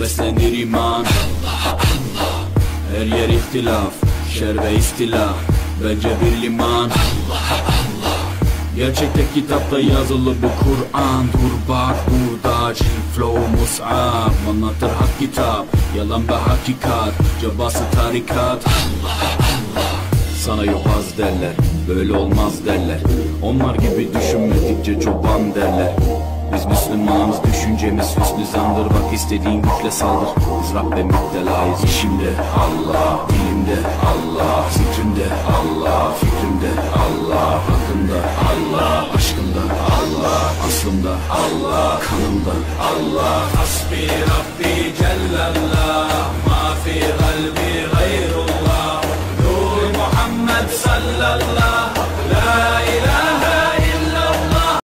beslenir iman. Her yer ihtilaf, şer ve istila, bence bir liman. Gerçekte kitapta yazılı bu Kur'an. Dur bak burada flow mus'ab, anlatır hak kitap, yalan ve hakikat, cabası tarikat. Sana yobaz derler, böyle olmaz derler. Onlar gibi düşünmedikçe çoban derler. Biz Müslümanız, düşüncemiz hüsnü zandır. Bak istediğin güçle saldır, biz Rabbe müptelayız. İşimde Allah, dilimde Allah, zikrimde Allah, fikrimde Allah, hakkımda Allah, aşkımda Allah, aslımda Allah, kanımda Allah. Hasbi Rabbi Cellallah, ma fi kalbi gayrullah, Nur Muhammed sallallahu.